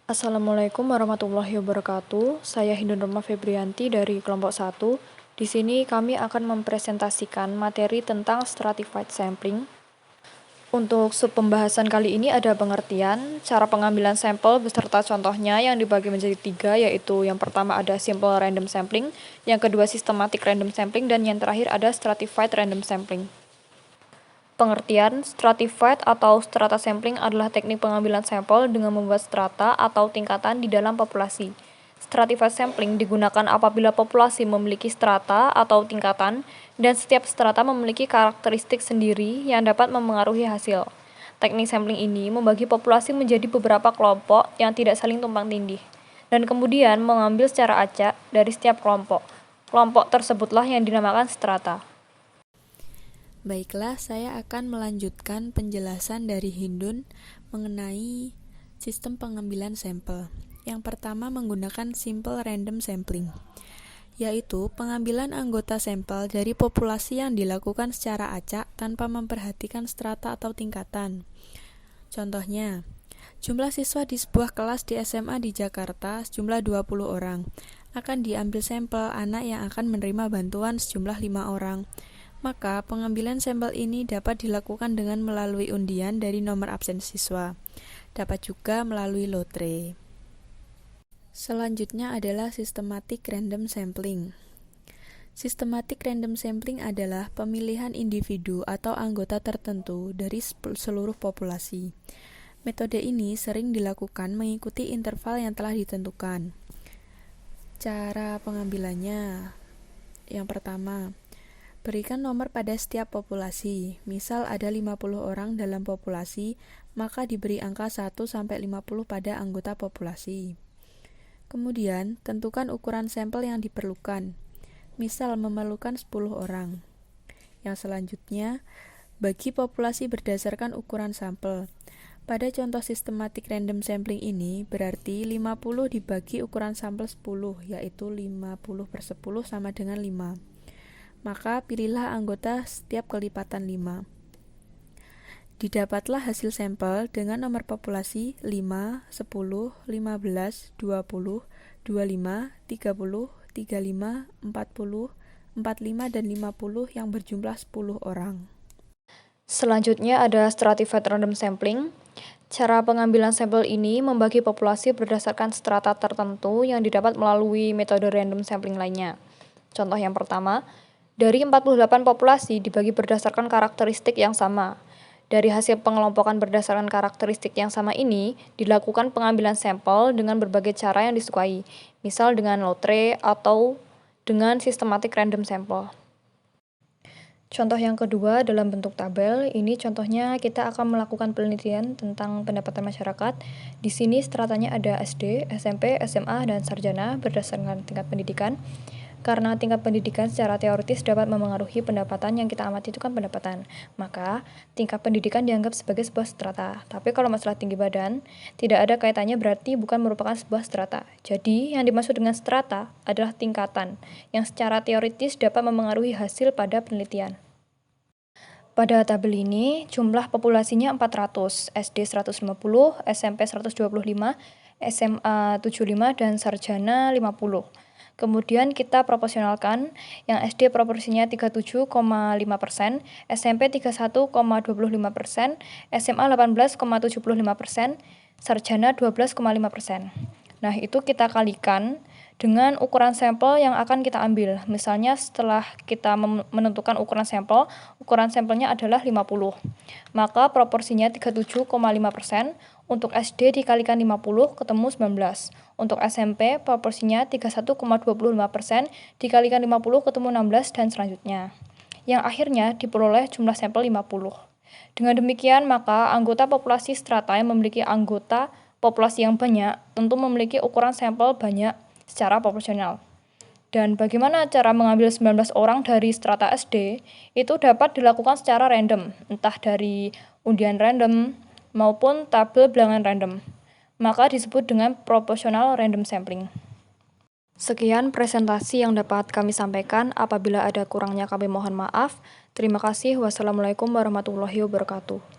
Assalamualaikum warahmatullahi wabarakatuh. Saya Hindun Roma Febrianti dari kelompok 1. Di sini kami akan mempresentasikan materi tentang stratified sampling. Untuk subpembahasan kali ini ada pengertian, cara pengambilan sampel beserta contohnya yang dibagi menjadi 3, yaitu yang pertama ada simple random sampling, yang kedua systematic random sampling, dan yang terakhir ada stratified random sampling. Pengertian, stratified atau strata sampling adalah teknik pengambilan sampel dengan membuat strata atau tingkatan di dalam populasi. Stratified sampling digunakan apabila populasi memiliki strata atau tingkatan dan setiap strata memiliki karakteristik sendiri yang dapat memengaruhi hasil. Teknik sampling ini membagi populasi menjadi beberapa kelompok yang tidak saling tumpang tindih dan kemudian mengambil secara acak dari setiap kelompok. Kelompok tersebutlah yang dinamakan strata. Baiklah, saya akan melanjutkan penjelasan dari Hindun mengenai sistem pengambilan sampel. Yang pertama menggunakan simple random sampling, yaitu pengambilan anggota sampel dari populasi yang dilakukan secara acak tanpa memperhatikan strata atau tingkatan. Contohnya, jumlah siswa di sebuah kelas di SMA di Jakarta sejumlah 20 orang. Akan diambil sampel anak yang akan menerima bantuan sejumlah 5 orang. Maka, pengambilan sampel ini dapat dilakukan dengan melalui undian dari nomor absen siswa. Dapat juga melalui lotre. Selanjutnya adalah systematic random sampling. Systematic random sampling adalah pemilihan individu atau anggota tertentu dari seluruh populasi. Metode ini sering dilakukan mengikuti interval yang telah ditentukan. Cara pengambilannya, yang pertama, berikan nomor pada setiap populasi. Misal ada 50 orang dalam populasi, maka diberi angka 1-50 pada anggota populasi. Kemudian, tentukan ukuran sampel yang diperlukan. Misal memerlukan 10 orang. Yang selanjutnya, bagi populasi berdasarkan ukuran sampel. Pada contoh systematic random sampling ini, berarti 50 dibagi ukuran sampel 10, yaitu 50/10 sama dengan 5. Maka pilihlah anggota setiap kelipatan 5. Didapatlah hasil sampel dengan nomor populasi 5, 10, 15, 20, 25, 30, 35, 40, 45, dan 50 yang berjumlah 10 orang. Selanjutnya ada stratified random sampling. Cara pengambilan sampel ini membagi populasi berdasarkan strata tertentu yang didapat melalui metode random sampling lainnya. Contoh yang pertama, dari 48 populasi dibagi berdasarkan karakteristik yang sama. Dari hasil pengelompokan berdasarkan karakteristik yang sama ini, dilakukan pengambilan sampel dengan berbagai cara yang disukai, misal dengan lotre atau dengan systematic random sample. Contoh yang kedua dalam bentuk tabel, ini contohnya kita akan melakukan penelitian tentang pendapatan masyarakat. Di sini stratanya ada SD, SMP, SMA, dan sarjana berdasarkan tingkat pendidikan. Karena tingkat pendidikan secara teoritis dapat memengaruhi pendapatan yang kita amati itu kan pendapatan. Maka, tingkat pendidikan dianggap sebagai sebuah strata. Tapi kalau masalah tinggi badan, tidak ada kaitannya berarti bukan merupakan sebuah strata. Jadi, yang dimaksud dengan strata adalah tingkatan yang secara teoritis dapat memengaruhi hasil pada penelitian. Pada tabel ini, jumlah populasinya 400, SD 150, SMP 125, SMA 75, dan sarjana 50. Kemudian kita proporsionalkan, yang SD proporsinya 37,5%, SMP 31,25%, SMA 18,75%, sarjana 12,5%. Nah, itu kita kalikan dengan ukuran sampel yang akan kita ambil. Misalnya setelah kita menentukan ukuran sampelnya adalah 50. Maka proporsinya 37,5%. Untuk SD dikalikan 50 ketemu 19. Untuk SMP proporsinya 31,25% dikalikan 50 ketemu 16 dan selanjutnya. Yang akhirnya diperoleh jumlah sampel 50. Dengan demikian maka anggota populasi strata yang memiliki anggota populasi yang banyak tentu memiliki ukuran sampel banyak secara proporsional. Dan bagaimana cara mengambil 19 orang dari strata SD itu dapat dilakukan secara random, entah dari undian random maupun tabel bilangan random. Maka disebut dengan proportional random sampling. Sekian presentasi yang dapat kami sampaikan. Apabila ada kurangnya kami mohon maaf. Terima kasih. Wassalamualaikum warahmatullahi wabarakatuh.